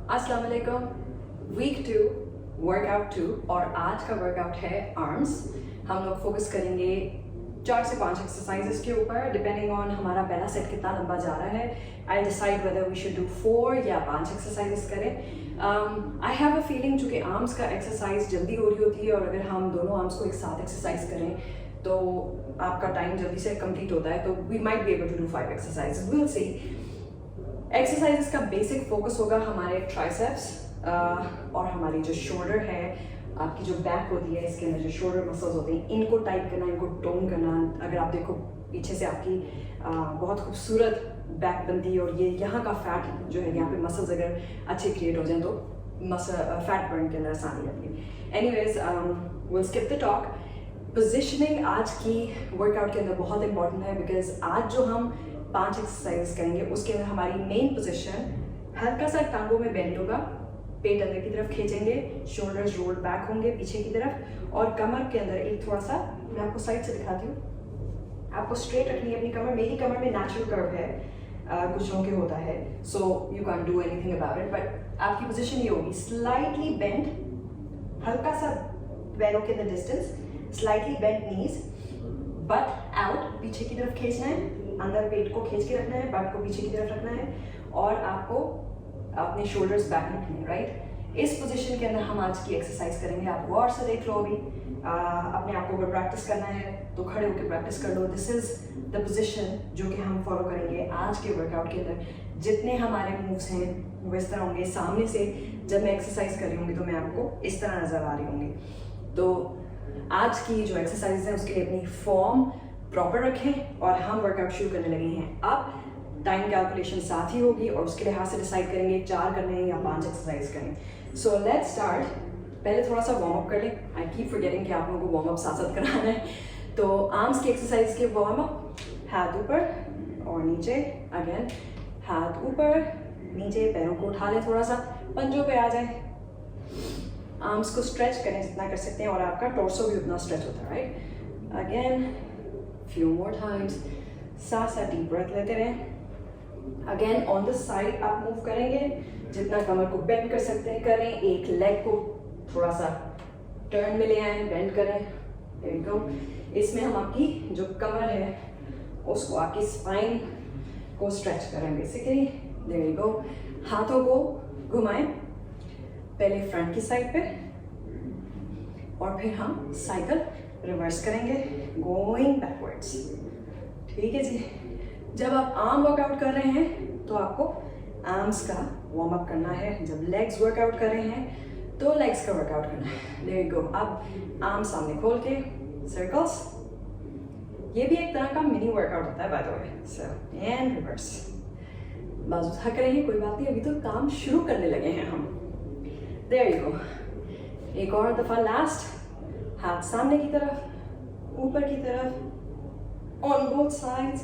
अस्सलाम वालेकुम। Week 2 workout 2 और आज का वर्कआउट है आर्म्स। हम लोग फोकस करेंगे 4 से 5 एक्सरसाइजेस के ऊपर, डिपेंडिंग ऑन हमारा पहला सेट कितना लंबा जा रहा है। I decide whether we should do 4 या 5 एक्सरसाइजेस करें। आई हैव अ फीलिंग चूँकि आर्म्स का एक्सरसाइज जल्दी हो रही होती है और अगर हम दोनों आर्म्स को एक साथ एक्सरसाइज करें तो आपका टाइम जल्दी से कंप्लीट होता है, तो we might be able to do 5 exercises, will see. Exercises का बेसिक फोकस होगा हमारे ट्राइसेप्स और हमारी जो शोल्डर है, आपकी जो बैक होती है, इसके अंदर जो शोल्डर मसल्स होते हैं, इनको टाइट करना, इनको टोन करना। अगर आप देखो पीछे से आपकी बहुत खूबसूरत बैक बनती है और ये यहाँ का फैट जो है, यहाँ पे मसल्स अगर अच्छे क्रिएट हो जाए तो फैट बर्न के अंदर आसानी रहती है। Anyways, will skip the talk. Positioning आज की वर्कआउट के अंदर बहुत इंपॉर्टेंट है, बिकॉज आज जो हम 5 एक्सरसाइज करेंगे उसके अंदर हमारी मेन पोजीशन हल्का सा टांगों में बेंड होगा, पेट अंदर की तरफ खींचेंगे, शोल्डर्स रोल्ड बैक होंगे पीछे की तरफ, और कमर के अंदर एक थोड़ा सा, मैं आपको साइड से दिखाती हूँ, आपको स्ट्रेट रखनी है अपनी कमर। मेरी कमर में नेचुरल कर्व है, कुछ लोगों के होता है, so you can do anything about it, but आपकी पोजीशन ये होगी स्लाइटली बेंड, हल्का सा पैरों के अंदर distance, slightly bend knees, but out, पीछे की तरफ खींचना है, अंदर पेट को खींच के रखना है, बट को पीछे की तरफ रखना है, और आपको अपने शोल्डर्स बैक रखने हैं, राइट। इस पोजीशन के अंदर हम आज की एक्सरसाइज करेंगे। आप गौर से देख लो अभी, अपने आप को अगर प्रैक्टिस करना है तो खड़े होकर प्रैक्टिस कर लो। दिस इज द पोजीशन जो कि हम फॉलो करेंगे आज के वर्कआउट के अंदर। जितने हमारे मूव्स हैं वो इस तरह होंगे। सामने से जब मैं एक्सरसाइज कर रही होंगी तो मैं आपको इस तरह नजर आ रही होंगी। तो आज की जो एक्सरसाइज है उसके लिए अपनी फॉर्म प्रॉपर रखें और हम वर्कआउट शुरू करने लगे हैं। अब टाइम कैलकुलेशन साथ ही होगी और उसके लिहाज से डिसाइड करेंगे 4 करने हैं या 5 एक्सरसाइज करें। So let's start. पहले थोड़ा सा वार्म अप कर लें। आई कीप फॉरगेटिंग कि आप लोगों को वार्म अप साथ साथ कराना है। तो आर्म्स की एक्सरसाइज के वार्म अप, हाथ ऊपर और नीचे, अगेन हाथ ऊपर नीचे, पैरों को उठा लें, थोड़ा सा पंजों पे आ जाए, आर्म्स को स्ट्रेच करें जितना कर सकते हैं और आपका टॉर्सो भी उतना स्ट्रेच होता है, right. Again few more times, साथ साथ डीप ब्रेथ लेते रहें। अगेन ऑन द साइड आप मूव करेंगे, जितना कमर को बेंड कर सकते हैं करें, एक लेग को थोड़ा सा टर्न में ले आए, बेंड करें। There you go. इसमें हम आपकी जो कमर है उसको, आपकी स्पाइन को स्ट्रेच करें बेसिकली। देयर यू गो। हाथों को घुमाएं, पहले फ्रंट की साइड पे और फिर हम साइकिल रिवर्स करेंगे, गोइंग बैकवर्ड्स। ठीक है जी। जब आप आर्म वर्कआउट कर रहे हैं तो आपको आर्म्स का वार्म अप करना है, जब लेग्स वर्कआउट कर रहे हैं तो लेग्स का वर्कआउट करना है। There you go. अब आर्म सामने खोल के सर्कल्स, ये भी एक तरह का मिनी वर्कआउट होता है by the way. So and reverse. बाजू थक रहे हैं, कोई बात नहीं, अभी तो काम शुरू करने लगे हैं हम। There you go. एक और दफा लास्ट, हाथ सामने की तरफ, ऊपर की तरफ, on both sides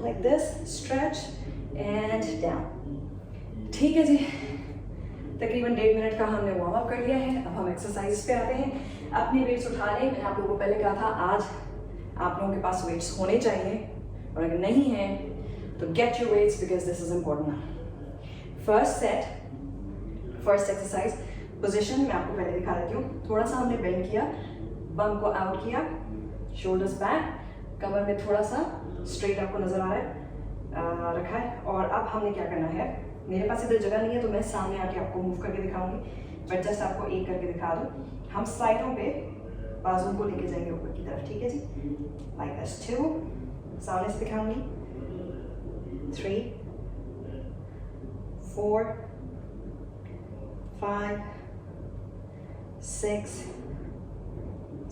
like this, stretch and down। ठीक है जी। तकरीबन 1.5 मिनट का हमने वार्म अप कर लिया है। अब हम एक्सरसाइज पे आते हैं। अपने वेट्स उठा लें। मैंने आप लोगों को पहले कहा था आज आप लोगों के पास वेट्स होने चाहिए, और अगर नहीं है तो get your weights, because this is important. First set, first exercise position मैं आपको पहले दिखा देती हूँ। थोड़ा सा हमने बेंड किया, बम को आउट किया, शोल्डर्स बैक, कमर में थोड़ा सा स्ट्रेट आपको नजर आ रहा है, रखा है। और अब हमने क्या करना है, मेरे पास इधर जगह नहीं है तो मैं सामने आके आपको मूव करके दिखाऊंगी, बट जस्ट आपको एक करके दिखा दूँ। हम साइडों पे बाजू को लेके जाएंगे ऊपर की तरफ। ठीक है जी। Like this. 2 सामने से दिखाऊंगी, 3 4 5 6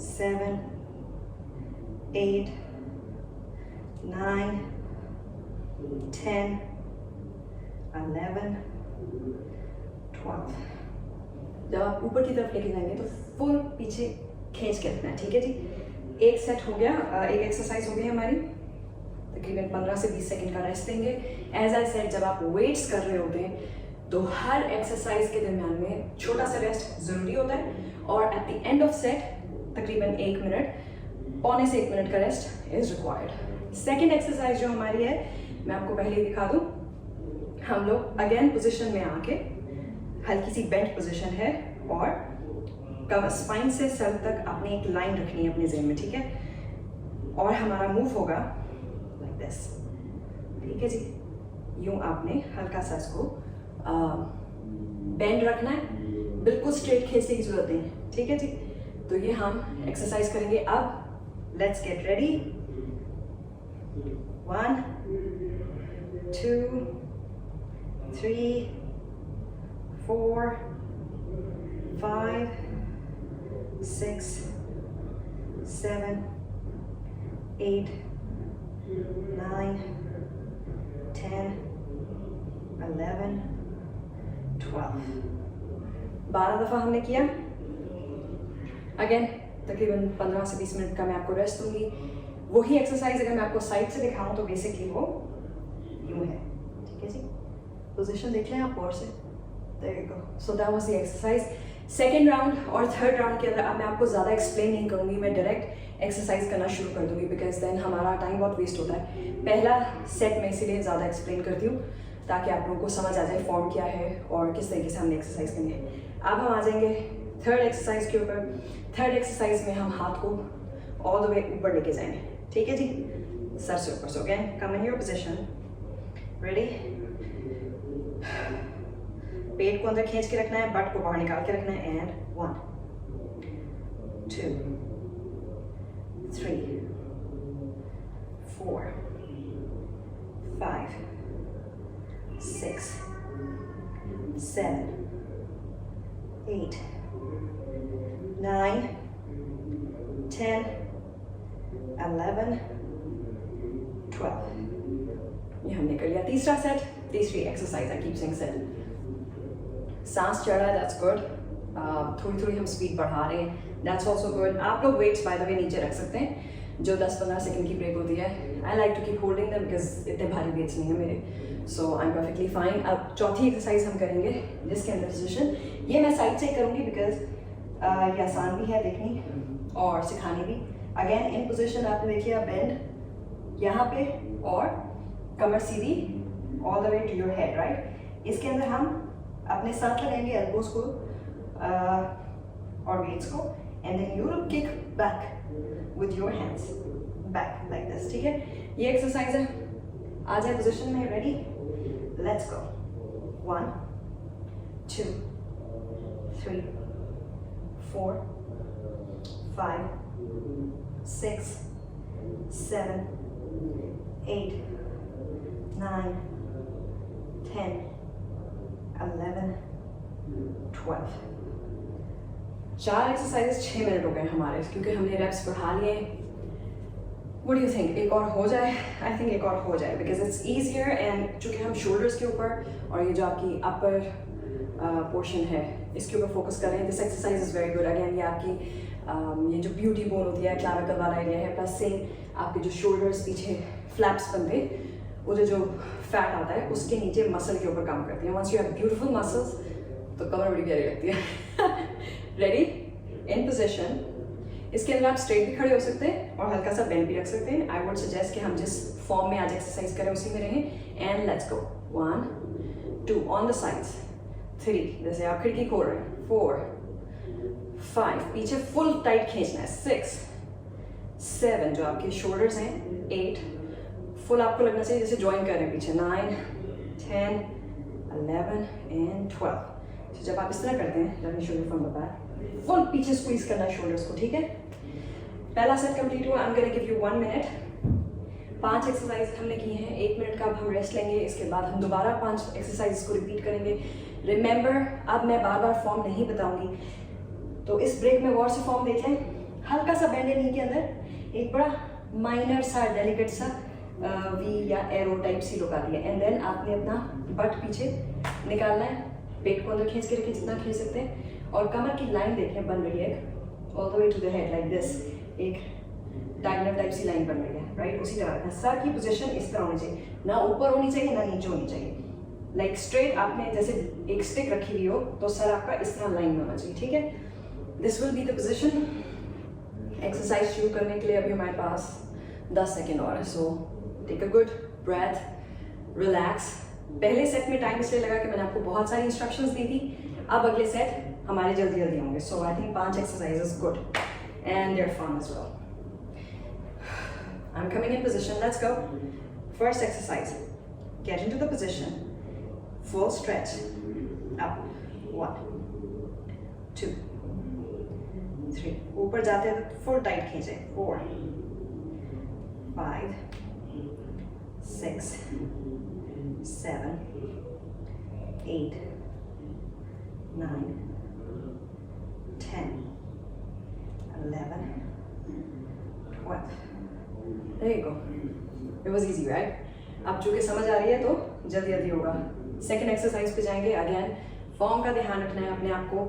7 8 9 10 11 12। जब आप ऊपर की तरफ लेके जाएंगे तो फुल पीछे खींच के रखना है। ठीक है जी। एक सेट हो गया, एक एक्सरसाइज हो गई हमारी। तकरीबन 15 से 20 सेकंड का रेस्ट देंगे। एज आई सेड, जब आप वेट्स कर रहे होते हैं तो हर एक्सरसाइज के दरम्यान में छोटा सा रेस्ट जरूरी होता है, और at the end of set तकरीबन 1 मिनट, पौने से 1 मिनट का rest is required. Second exercise जो हमारी है, मैं आपको पहले ही दिखा दूं। हम लोग अगेन पोजीशन में आके हल्की सी बेंट पोजीशन है और कमर स्पाइन से सर तक आपने एक लाइन रखनी है अपने ज़हन में, ठीक है। और हमारा मूव होगा लाइक दिस, ठीक है जी। यूं आपने हल्का सा इसको बेंड रखना है, बिल्कुल स्ट्रेट खींचने की जरूरत नहीं है, ठीक है जी। तो ये हम एक्सरसाइज करेंगे अब। Let's get ready. 1 2 3 4 5 6 7 8 9 10 11 12 12 दफ़ा हमने किया। अगेन तकरीबन 15 से 20 मिनट का मैं आपको रेस्ट दूंगी। वही एक्सरसाइज अगर मैं आपको साइड से दिखाऊं तो बेसिकली वो यूं है, ठीक है जी। पोजीशन देख लें आप और से। There you go. So that was the exercise. Second round और थर्ड राउंड के अंदर अब मैं आपको ज़्यादा एक्सप्लेन नहीं करूँगी, मैं डायरेक्ट एक्सरसाइज करना शुरू कर दूँगी बिकॉज देन हमारा टाइम बहुत वेस्ट होता है। पहला सेट में इसीलिए ज़्यादा एक्सप्लेन करती हूँ ताकि आप लोगों को समझ आ जाए फॉर्म क्या है और किस तरीके से हमने एक्सरसाइज करनी है। अब हम आ जाएंगे थर्ड एक्सरसाइज के ऊपर। थर्ड एक्सरसाइज में हम हाथ को ऑल द वे ऊपर लेके जाएंगे, ठीक है जी, सर से ऊपर। So again come in your position, ready. पेट को अंदर खींच के रखना है, बट को बाहर निकाल के रखना है। एंड 1 2 3 4 5 6 7 8 9 10 11 12। ये हमने कर लिया तीसरा सेट, तीसरी एक्सरसाइज है कीप सेइंग सेट। सांस चढ़ा है, दैट्स गुड। थोड़ी थोड़ी हम स्पीड बढ़ा रहे हैं, दैट्स ऑल्सो गुड। आप लोग वेट्स बाय द वे नीचे रख सकते हैं जो 10-15 सेकंड की ब्रेक होती है। I like to keep holding them because इतने भारी वेट्स नहीं है मेरे, so I am perfectly fine. अब चौथी एक्सरसाइज हम करेंगे जिसके अंदर पोजिशन ये मैं साइड से ही करूँगी बिकॉज ये आसान भी है देखनी और सिखानी भी। अगेन इन पोजिशन आपने देखिए आप बेंड यहाँ पे और कमर सीधी all the way to your head, right. इसके अंदर हम अपने साथ लगाएंगे एल्बोज को और वेट्स को and then you will kick back with your hands back like this, ठीक है। ये एक्सरसाइज है। आ जाए पोजीशन में, ready, let's go. 1 2 3 4 5 6 7 8 9 10 11 12। 4 exercises 6 minute हो गए हमारे क्योंकि हमने रेप्स बढ़ा लिए। व्हाट डू यू थिंक, एक और हो जाए? आई थिंक एक और हो जाए बिकॉज इट्स ईजियर एंड चूँकि हम शोल्डर्स के ऊपर और ये जो आपकी अपर पोर्शन है इसके ऊपर फोकस कर रहे हैं। This exercise is very good. Again ये आपकी ये जो ब्यूटी बोन होती है क्लाविकल वाला एरिया है, प्लस से आपके जो शोल्डर्स पीछे फ्लैप्स बनते उधर जो फैट आता है उसके नीचे मसल के ऊपर काम करती है। Once you have beautiful muscles तो कमर बड़ी प्यारी लगती है। Ready, in position. इसके अंदर आप स्ट्रेट भी खड़े हो सकते हैं और हल्का सा बेंड भी रख सकते हैं। आई वुड सजेस्ट कि हम जिस फॉर्म में आज एक्सरसाइज करें उसी में रहें। And let's go. 1 2 on the sides, 3 जैसे आप खिड़की खोल रहे हैं, 4 5 पीछे फुल टाइट खींचना है, 6 7 जो आपके शोल्डर्स हैं, 8 फुल आपको लगना चाहिए जैसे ज्वाइन कर रहे हैं पीछे, 9 10 11 एंड 12। तो जब आप इस तरह करते हैं, let me show you from the back, full पीछे स्क्वीज करना है शोल्डर्स को, ठीक है। पहला सेट कंप्लीट हुआ। I am gonna give you 1 minute. 5 exercise हमने की हैं, 1 मिनट का अब हम रेस्ट लेंगे। इसके बाद हम दोबारा 5 एक्सरसाइज को रिपीट करेंगे। रिमेंबर, अब मैं बार बार फॉर्म नहीं बताऊंगी, तो इस ब्रेक में गौर से फॉर्म देख लें। हल्का सा बेंड नी के अंदर एक बड़ा माइनर सा डेलिकेट सा वी या एरो टाइप सी लुक आती है। एंड देन आपने अपना बट पीछे निकालना है, पेट को अंदर खींच के रखिए जितना खींच सकते हैं, और कमर की लाइन देखें बन रही है all the way to the head like this, एक डायगोनल टाइप सी लाइन बन रही है, राइट। उसी तरह रखना। सर की पोजीशन इस तरह होनी चाहिए, ना ऊपर होनी चाहिए ना नीचे होनी चाहिए, लाइक स्ट्रेट। आपने जैसे एक स्टिक रखी हुई हो तो सर आपका इस तरह लाइन में होना चाहिए, ठीक है। This will be the position. Exercise शुरू करने के लिए अभी हमारे पास 10 सेकेंड और है, so take a good breath, relax पहले सेट में टाइम इसलिए लगा कि मैंने आपको बहुत सारी इंस्ट्रक्शंस दी थी, अब अगले सेट हमारे जल्दी जल्दी होंगे. So I think 5 exercises good and there fun as well. I'm coming in position. Let's go. First exercise. Get into the position. Full stretch. Up. 1, 2, 3. ऊपर जाते हैं तो full tight खींचे. 4, 5, 6, 7, 8, 9, 10, 11, 12. There you go. It was easy, right? अब चूंकि समझ आ रही है तो जल्दी जल्दी होगा. सेकेंड एक्सरसाइज पे जाएंगे. अगेन फॉर्म का ध्यान रखना है. अपने आप को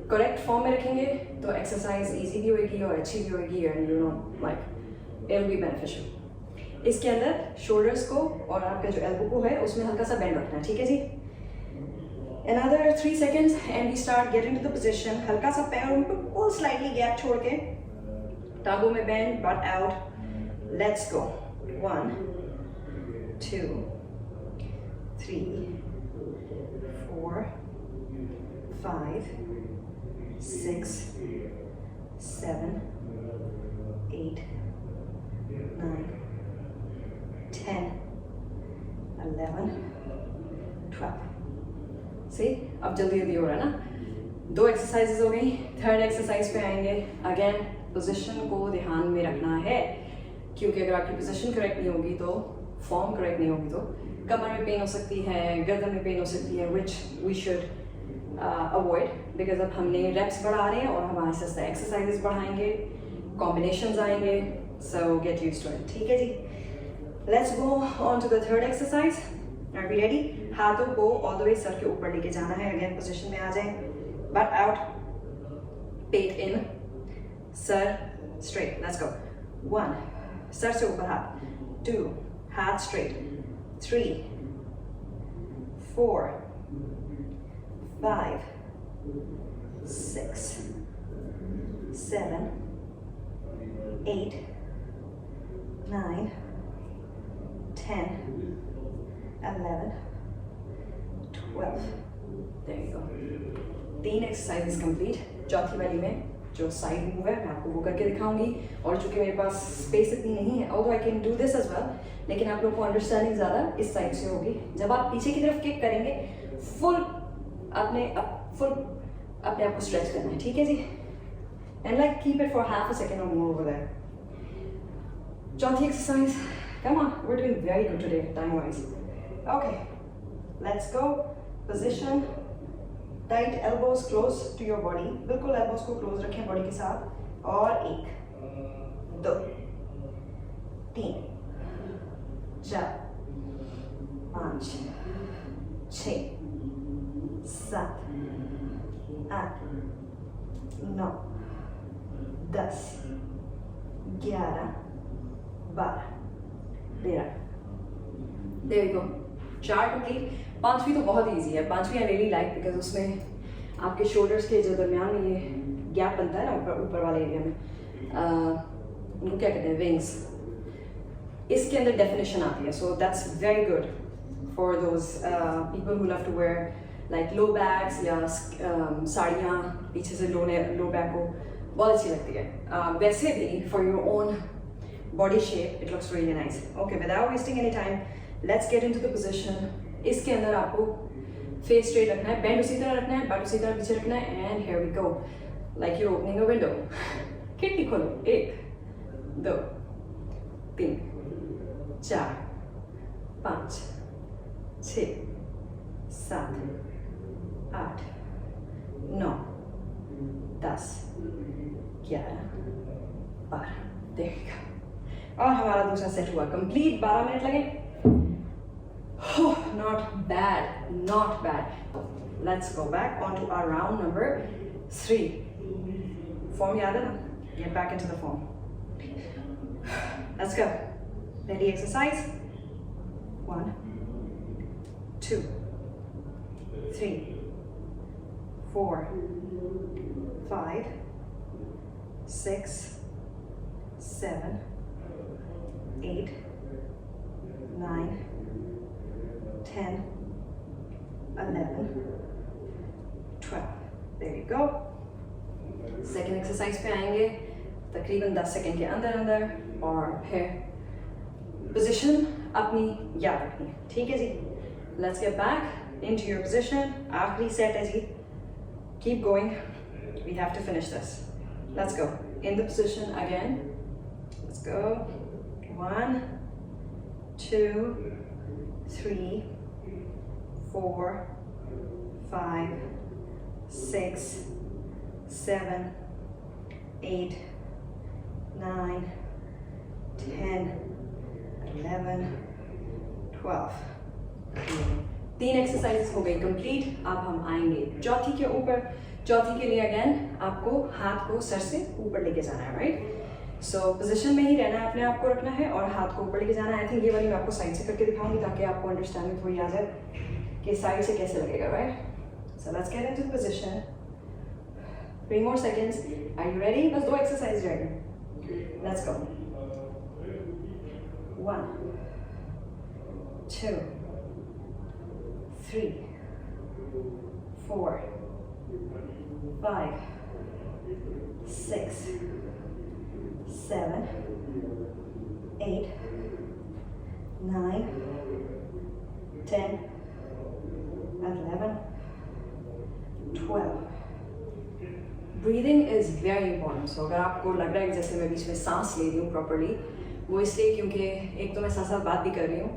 करेक्ट फॉर्म में रखेंगे तो एक्सरसाइज इजी भी होगी और अच्छी भी होगी and you know like it will be beneficial. इसके अंदर शोल्डर्स को और आपका जो एल्बो को है उसमें हल्का सा बेंड रखना है. ठीक है जी. Another 3 seconds and we start getting to the position. हल्का सा पैर ऊपर स्लाइटली गैप छोड़ के टांगों में bend but out. Let's go. 1, 2, 3, 4, 5, 6, 7, 8, 9, 10, 11, 12. See? अब जल्दी जल्दी हो रहा है ना. 2 एक्सरसाइजेज हो गई. थर्ड एक्सरसाइज पे आएंगे. अगेन पोजीशन को ध्यान में रखना है क्योंकि अगर आपकी पोजीशन करेक्ट नहीं होगी तो फॉर्म करेक्ट नहीं होगी तो कमर में पेन हो सकती है, गर्दन में पेन हो सकती है, which we should avoid because अब हमने रेप्स बढ़ा रहे हैं और हम आहिस्ते आहिस्ते एक्सरसाइजेस बढ़ाएंगे, कॉम्बिनेशंस आएंगे. So get used to it. ठीक है जी. Let's go on to the third exercise. Are we ready? हाथों को ऑल द वे सर के ऊपर लेके जाना है. अगेन पोजीशन में आ जाए. But out, pet in, sir straight. Let's go. 1, sir से ऊपर हाथ. 2, हाथ straight. 3, 4, 5, 6, 7, 8, 9, 10, 11, 12. There you go. 3 exercises complete. चौथी वाली में जो साइड मूव है मैं आपको वो करके दिखाऊंगी और चूंकि मेरे पास स्पेस इतनी नहीं है although I can do this as well, लेकिन आप लोग को अंडरस्टैंडिंग ज़्यादा इस साइड से होगी. जब आप पीछे की तरफ किक करेंगे फुल अपने आप को स्ट्रेच करना है. ठीक है जी. And like keep it for half a second और मोर ओवर देयर. चौथी exercise. Come on, we are doing very good today time wise. Okay, let's go. Position. Tight elbows close to your body. बिल्कुल elbows को close रखें body के साथ. और 1, 2, 3, 4, 5, 6, 7, 8, 9, 10, 11, 12, 13. There you go. 4 complete. 5वीं तो बहुत ईजी है. 5वीं आई रियली लाइक बिकॉज उसमें आपके शोल्डर्स के जो दरमियान में ये गैप बनता है ना ऊपर वाले एरिया में, उनको क्या कहते हैं, विंग्स, इसके अंदर डेफिनेशन आती है. So that's very good for those people who love to wear like low backs या साड़ियाँ पीछे से लो बैग को बहुत अच्छी लगती है. वैसे भी for your own body shape it looks really nice. Okay, without wasting any time let's get into the position. इसके अंदर आपको फेस स्ट्रेट रखना है, बेंड उसी तरह रखना है, बट उसी तरह पीछे रखना है. And here we go like you opening a window. खिड़की खोलो. 1, 2, 3, 4, 5, 6, 7, 8, 9, 10, 11, 12. देखिएगा. और हमारा दूसरा सेट हुआ कंप्लीट. 12 मिनट लगे. Not bad, not bad. Let's go back onto our round number 3. Form yaad hai na? Get back into the form. Let's go. Ready? Exercise. 1, 2, 3, 4, 5, 6, 7, 8, 9, 10, 11, 12. There you go. Second exercise पे आएंगे तकरीबन 10 second के अंदर अंदर, और फिर position अपनी याद रखनी है, ठीक है जी। Let's get back into your position. आखिरी सेट है जी, keep going, we have to finish this. Let's go in the position again. Let's go 1 2 3 4 5 6 7 8 9 10 11 12। तीन एक्सरसाइजेस हो गई कंप्लीट। अब हम आएंगे चौथी के ऊपर। चौथी के लिए अगेन आपको हाथ को सर से ऊपर लेके जाना है, राइट। सो पोजीशन में ही रहना है, अपने आप को रखना है और हाथ को ऊपर लेके जाना है। आई थिंक ये वाली मैं आपको साइड से करके दिखाऊंगी ताकि आपको अंडरस्टैंडिंग थोड़ी आ जाए कि साइड से कैसे लगेगा, right. So let's get into position. 3 more seconds. Are you ready? बस 2 एक्सरसाइज रहेंगे। Let's go. 1 2 3 4 5 6 7 8 9 10 11 12। Breathing is very important. So अगर आपको लग रहा है कि जैसे मैं बीच में सांस ले रही हूँ प्रॉपरली, वो इसलिए क्योंकि एक तो मैं साथ साथ बात भी कर रही हूँ।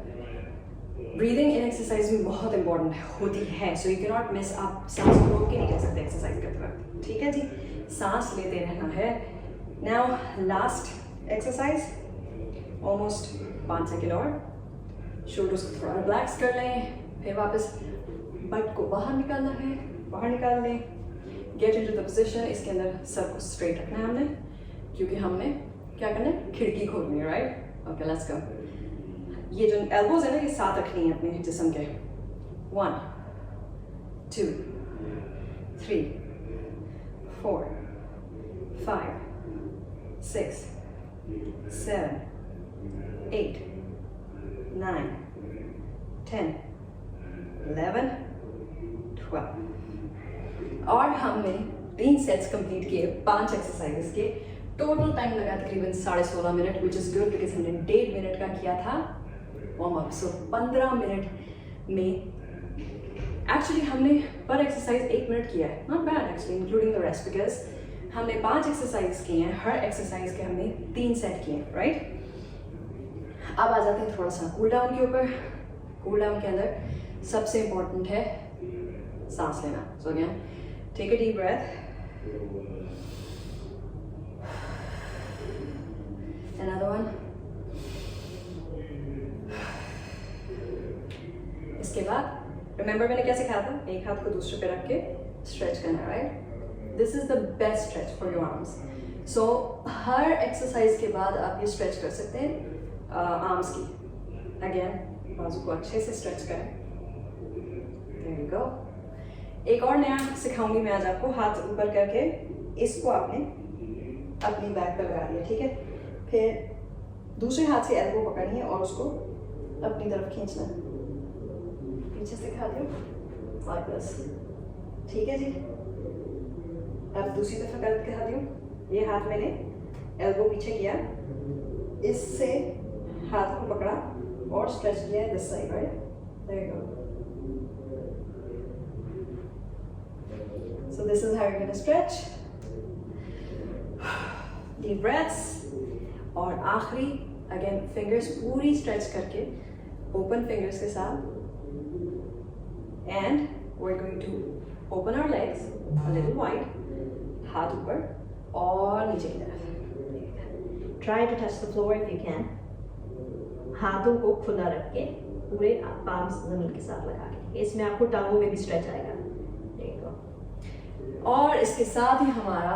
ब्रीदिंग इन एक्सरसाइज में बहुत इंपॉर्टेंट होती है। So you can not miss. आप सांस को रोक के नहीं कर सकते एक्सरसाइज करते वक्त, ठीक है जी। सांस लेते रहना है। Now last exercise, almost 5 second और। शोल्डर्स को थोड़ा रिलैक्स कर लें, फिर वापस बट को बाहर निकालना है, बाहर निकाल लें। Get into the position. इसके अंदर सर को स्ट्रेट रखना है हमने, क्योंकि हमने क्या करना है, खिड़की खोलनी है, राइट। ओके लेट्स गो। ये जो एल्बोज है ना, ये साथ रखनी है अपने जिस्म के। 1 2 3 4 5 6 7 8 9 10 11 12। और हमने 3 सेट्स कंप्लीट किए 5 एक्सरसाइजेस के। टोटल टाइम लगा तकरीबन 16.5 minute, which is good because हमने 1.5 मिनट का किया था वार्म अप। सो 15 मिनट में एक्चुअली हमने पर एक्सरसाइज 1 मिनट किया है। Not bad actually, including the rest, because हमने 5 एक्सरसाइज किए हैं। हर एक्सरसाइज के हमने 3 सेट किए हैं, राइट। अब आ जाते हैं थोड़ा सा कूल डाउन के ऊपर। कूल डाउन के अंदर सबसे इंपॉर्टेंट है सांस लेना। So again take a deep breath. Another one. इसके बाद remember मैंने क्या सिखाया था, एक हाथ को दूसरे पे रख के stretch करना, right? This is the best stretch for your arms. So her exercise के बाद आप ये stretch कर सकते हैं arms की। Again बाजू को अच्छे से stretch करें। There you go. एक और नया सिखाऊंगी मैं आज आपको। हाथ ऊपर करके इसको आपने अपनी बैक पर लगा लिया, ठीक है। फिर दूसरे हाथ से एल्बो पकड़नी है और उसको अपनी तरफ खींचना है। पीछे से खा दो like this, ठीक है जी। अब दूसरी तरफ गलत दिखा दी हूँ। ये हाथ मैंने एल्बो पीछे किया, इससे हाथ को पकड़ा और स्ट्रेच किया है this side, right. There you go. So this is how you're going to stretch. Deep breaths. और आखिरी again fingers पूरी stretch करके open fingers के साथ, and we're going to open our legs a little wide, हाथ ऊपर और नीचे की तरफ। Try to touch the floor if you can. हाथों को खुला रख के पूरे palms जमीन के साथ लगा के, इसमें आपको टांगों में भी stretch आएगा। और इसके साथ ही हमारा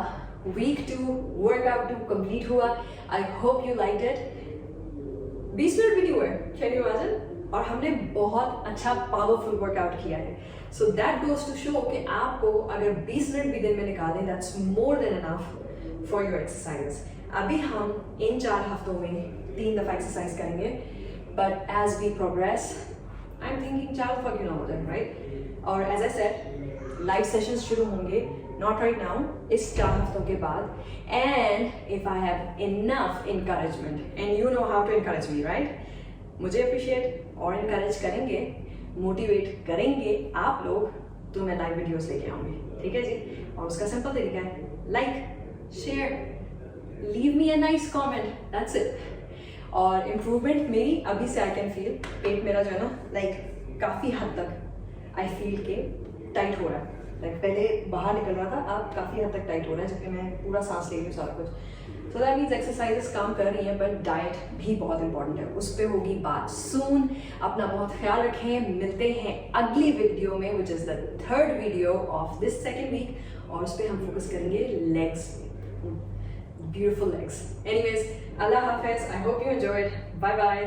वीक 2 वर्कआउट 2 कंप्लीट हुआ। I hope you like it. 20 minute भी नहीं हुए, कैन यू इमेजिन। और हमने बहुत अच्छा पावरफुल वर्कआउट किया है। So that goes to show कि आपको अगर 20 मिनट भी दिन में निकालें, that's more than enough for your exercise. अभी हम इन 4 हफ्तों में 3 दफ़ा एक्सरसाइज करेंगे, but as we progress I am thinking चार दफ़ा क्यों ना हो जाए, राइट? और as I said, live sessions शुरू होंगे, नॉट राइट नाउ, इस 4 हफ्तों के बाद. And if I have enough encouragement, and you know how to encourage me, right? मुझे अप्रिशिएट और इंकरेज करेंगे, मोटिवेट करेंगे आप लोग, तो मैं लाइव वीडियोस लेके आऊँगी, ठीक है जी? और उसका सिंपल तरीका है, like, share, leave me a nice comment, that's it. और इम्प्रूवमेंट मेरी अभी से आई कैन फील. पेट मेरा जो है ना, लाइक काफ़ी हद तक आई फील के टाइट हो रहा है. लाइक पहले बाहर निकल रहा था, अब काफ़ी हद तक टाइट हो रहा है, जबकि मैं पूरा सांस ले रही हूँ सारा कुछ. सो दैट मीन्स एक्सरसाइजेस काम कर रही हैं, बट डाइट भी बहुत इंपॉर्टेंट है. उस पर होगी बात सून. अपना बहुत ख्याल रखें. मिलते हैं अगली वीडियो में, which is the 3rd video of this 2nd week, और उस पर हम फोकस करेंगे legs. Beautiful legs. Anyways, Allah Hafiz. I hope you enjoyed. Bye bye.